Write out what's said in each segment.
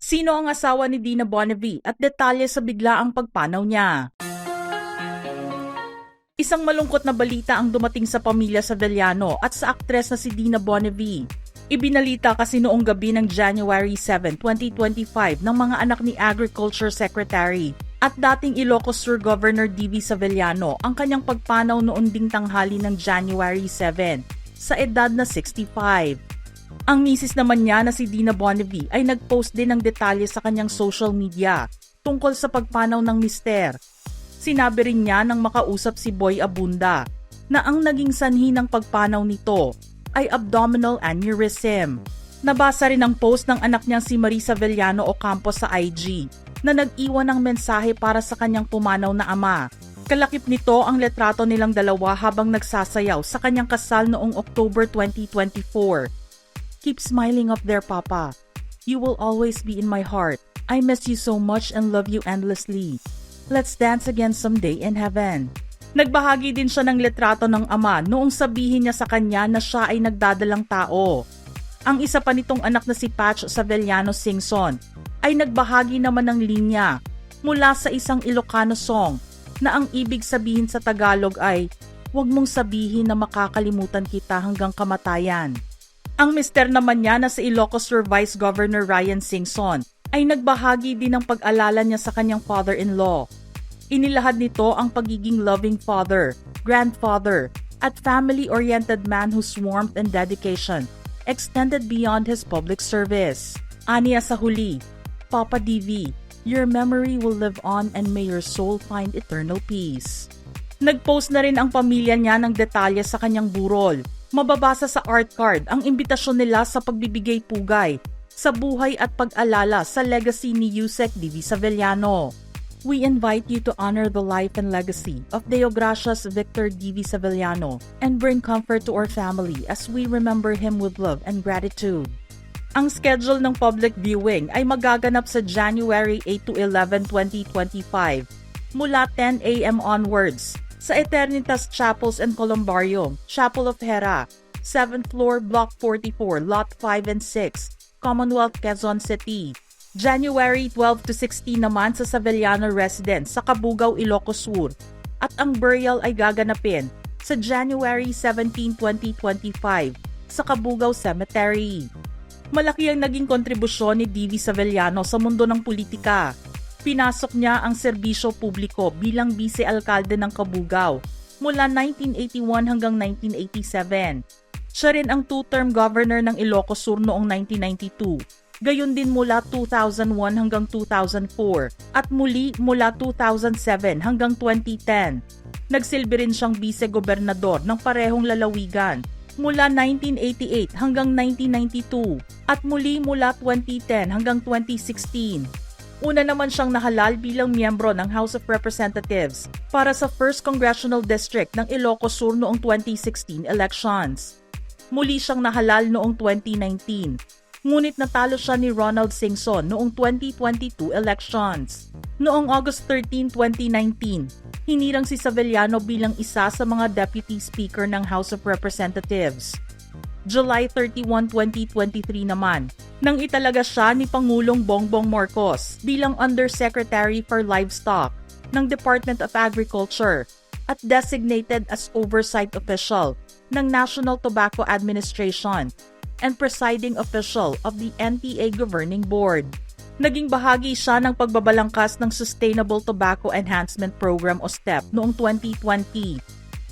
Sino ang asawa ni Dina Bonnevie at detalye sa biglaang pagpanaw niya? Isang malungkot na balita ang dumating sa pamilya Sevillano at sa aktres na si Dina Bonnevie. Ibinalita kasi noong gabi ng January 7, 2025 ng mga anak ni Agriculture Secretary at dating Ilocos Sur Governor D.V. Sevillano ang kanyang pagpanaw noon ding tanghali ng January 7 sa edad na 65. Ang misis naman niya na si Dina Bonnevie ay nag-post din ng detalye sa kanyang social media tungkol sa pagpanaw ng mister. Sinabi rin niya nang makausap si Boy Abunda na ang naging sanhi ng pagpanaw nito ay abdominal aneurysm. Nabasa rin ang post ng anak niyang si Marisa Villano Ocampo sa IG na nag-iwan ng mensahe para sa kanyang pumanaw na ama. Kalakip nito ang letrato nilang dalawa habang nagsasayaw sa kanyang kasal noong October 2024. Keep smiling up there, Papa. You will always be in my heart. I miss you so much and love you endlessly. Let's dance again someday in heaven. Nagbahagi din siya ng letrato ng ama noong sabihin niya sa kanya na siya ay nagdadalang tao. Ang isa pa nitong anak na si Patch Sevillano Singson ay nagbahagi naman ng linya mula sa isang Ilocano song na ang ibig sabihin sa Tagalog ay, "Huwag mong sabihin na makakalimutan kita hanggang kamatayan." Ang mister naman niya na si Ilocos Sur Vice Governor Ryan Singson ay nagbahagi din ng pag-alala niya sa kanyang father-in-law. Inilahad nito ang pagiging loving father, grandfather, at family-oriented man whose warmth and dedication extended beyond his public service. Aniya sa huli, Papa DV, your memory will live on and may your soul find eternal peace. Nag-post na rin ang pamilya niya ng detalye sa kanyang burol. Mababasa sa art card ang imbitasyon nila sa pagbibigay pugay sa buhay at pag-alala sa legacy ni Yusek D.V. Sevillano. We invite you to honor the life and legacy of Deogracias Victor D.V. Sevillano and bring comfort to our family as we remember him with love and gratitude. Ang schedule ng public viewing ay magaganap sa January 8 to 11, 2025 mula 10 a.m. onwards sa Eternitas Chapels and Columbarium, Chapel of Hera, 7th floor, Block 44, Lot 5 and 6, Commonwealth, Quezon City. January 12 to 16 naman sa Sevillano Residence sa Cabugao, Ilocos Sur. At ang burial ay gaganapin sa January 17, 2025 sa Cabugao Cemetery. Malaki ang naging kontribusyon ni D.V. Sevillano sa mundo ng politika. Pinasok niya ang serbisyo publiko bilang vice-alkalde ng Cabugao mula 1981 hanggang 1987. Siya rin ang two-term governor ng Ilocos Sur noong 1992. Gayon din mula 2001 hanggang 2004 at muli mula 2007 hanggang 2010. Nagsilbi rin siyang vice-gobernador ng parehong lalawigan mula 1988 hanggang 1992 at muli mula 2010 hanggang 2016. Una naman siyang nahalal bilang miyembro ng House of Representatives para sa 1st Congressional District ng Ilocos Sur noong 2016 elections. Muli siyang nahalal noong 2019, ngunit natalo siya ni Ronald Singson noong 2022 elections. Noong August 13, 2019, hinirang si Sevillano bilang isa sa mga Deputy Speaker ng House of Representatives. July 31, 2023 naman, nang italaga siya ni Pangulong Bongbong Marcos bilang Undersecretary for Livestock ng Department of Agriculture at designated as Oversight Official ng National Tobacco Administration and Presiding Official of the NTA Governing Board. Naging bahagi siya ng pagbabalangkas ng Sustainable Tobacco Enhancement Program o STEP noong 2020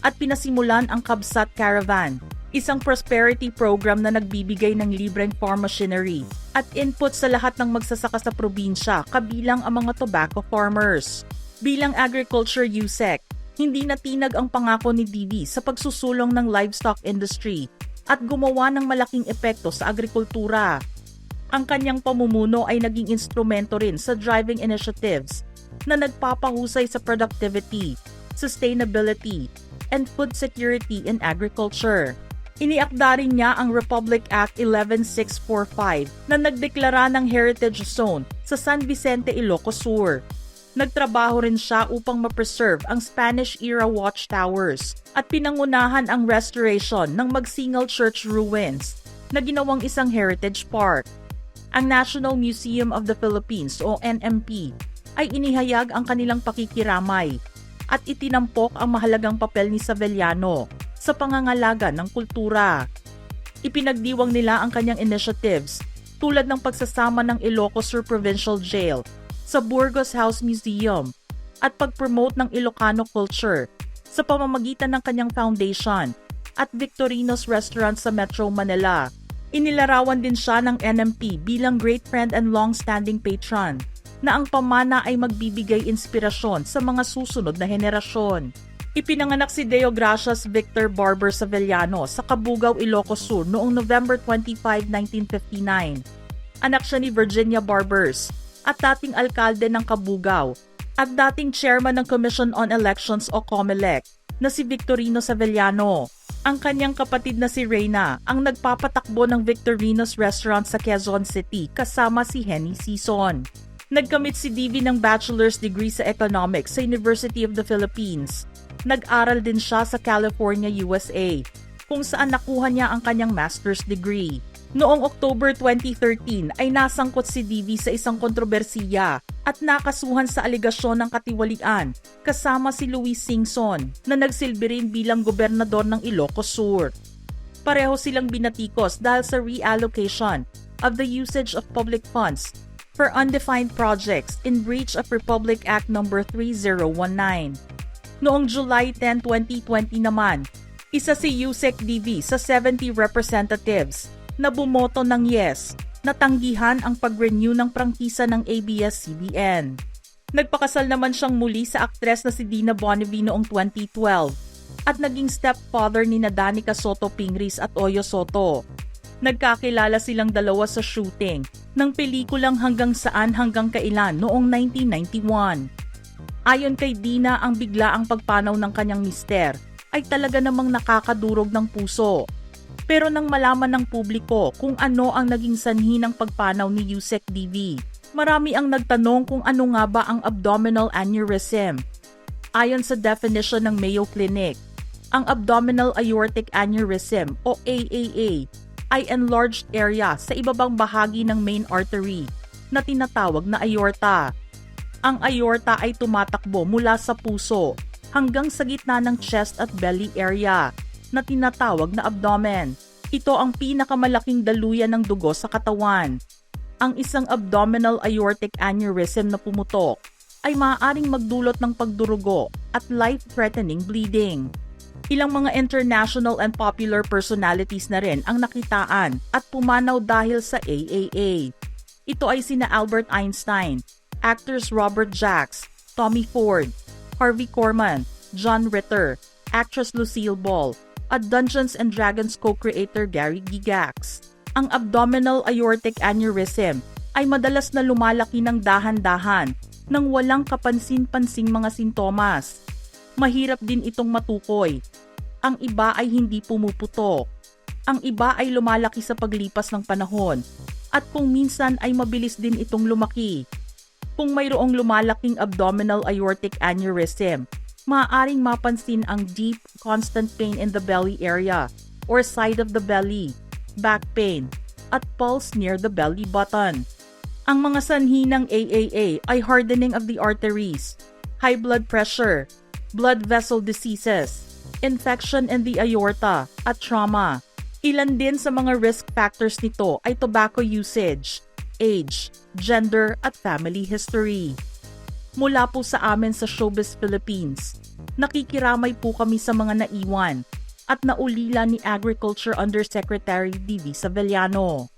at pinasimulan ang Kabsat Caravan, isang prosperity program na nagbibigay ng libreng farm machinery at input sa lahat ng magsasaka sa probinsya kabilang ang mga tobacco farmers. Bilang agriculture USEC, hindi natinag ang pangako ni DV sa pagsusulong ng livestock industry at gumawa ng malaking epekto sa agrikultura. Ang kanyang pamumuno ay naging instrumento rin sa driving initiatives na nagpapahusay sa productivity, sustainability, and food security in agriculture. Iniakda rin niya ang Republic Act 11645 na nagdeklara ng heritage zone sa San Vicente, Ilocos Sur. Nagtrabaho rin siya upang ma-preserve ang Spanish-era watchtowers at pinangunahan ang restoration ng Magsingal Church ruins na ginawang isang heritage park. Ang National Museum of the Philippines o NMP ay inihayag ang kanilang pakikiramay at itinampok ang mahalagang papel ni Savellano sa pangangalaga ng kultura. Ipinagdiwang nila ang kanyang initiatives tulad ng pagsasama ng Ilocos Sur Provincial Jail sa Burgos House Museum at pag-promote ng Ilocano culture sa pamamagitan ng kanyang foundation at Victorinos Restaurant sa Metro Manila. Inilarawan din siya ng NMP bilang great friend and long-standing patron na ang pamana ay magbibigay inspirasyon sa mga susunod na henerasyon. Ipinanganak si Deo Gracias Victor Barber Savellano sa Cabugao, Ilocos Sur noong November 25, 1959. Anak siya ni Virginia Barbers at dating alkalde ng Cabugao at dating chairman ng Commission on Elections o COMELEC na si Victorino Savellano. Ang kanyang kapatid na si Reyna ang nagpapatakbo ng Victorinos Restaurant sa Quezon City kasama si Henny Sison. Nagkamit si DV ng bachelor's degree sa economics sa University of the Philippines. Nag-aral din siya sa California, USA, kung saan nakuha niya ang kanyang master's degree. Noong October 2013 ay nasangkot si DV sa isang kontrobersiya at nakasuhan sa alegasyon ng katiwalian kasama si Luis Singson na nagsilbi rin bilang gobernador ng Ilocos Sur. Pareho silang binatikos dahil sa reallocation of the usage of public funds for undefined projects in breach of Republic Act No. 3019. Noong July 10, 2020 naman, isa si Yusek DV sa 70 representatives na bumoto ng yes na tanggihan ang pag-renew ng prangkisa ng ABS-CBN. Nagpakasal naman siyang muli sa aktres na si Dina Bonnevie noong 2012 at naging stepfather ni Danica Soto Pingris at Oyo Soto. Nagkakilala silang dalawa sa shooting ng pelikulang Hanggang Saan Hanggang Kailan noong 1991. Ayon kay Dina, ang biglaang pagpanaw ng kanyang mister ay talaga namang nakakadurog ng puso. Pero nang malaman ng publiko kung ano ang naging sanhi ng pagpanaw ni Yusek DV, marami ang nagtanong kung ano nga ba ang abdominal aneurysm. Ayon sa definition ng Mayo Clinic, ang abdominal aortic aneurysm o AAA ay enlarged area sa ibabang bahagi ng main artery na tinatawag na aorta. Ang aorta ay tumatakbo mula sa puso hanggang sa gitna ng chest at belly area na tinatawag na abdomen. Ito ang pinakamalaking daluyan ng dugo sa katawan. Ang isang abdominal aortic aneurysm na pumutok ay maaaring magdulot ng pagdurugo at life-threatening bleeding. Ilang mga international and popular personalities na rin ang nakitaan at pumanaw dahil sa AAA. Ito ay sina Albert Einstein, actors Robert Jacks, Tommy Ford, Harvey Korman, John Ritter, actress Lucille Ball, at Dungeons and Dragons co-creator Gary Gygax. Ang abdominal aortic aneurysm ay madalas na lumalaki ng dahan-dahan nang walang kapansin-pansing mga sintomas. Mahirap din itong matukoy. Ang iba ay hindi pumuputok. Ang iba ay lumalaki sa paglipas ng panahon. At kung minsan ay mabilis din itong lumaki. Kung mayroong lumalaking abdominal aortic aneurysm, maaaring mapansin ang deep, constant pain in the belly area or side of the belly, back pain, at pulse near the belly button. Ang mga sanhi ng AAA ay hardening of the arteries, high blood pressure, blood vessel diseases, infection in the aorta, at trauma. Ilan din sa mga risk factors nito ay tobacco usage, age, gender, at family history. Mula po sa amin sa Showbiz Philippines, nakikiramay po kami sa mga naiwan at naulila ni Agriculture Undersecretary DV Savellano.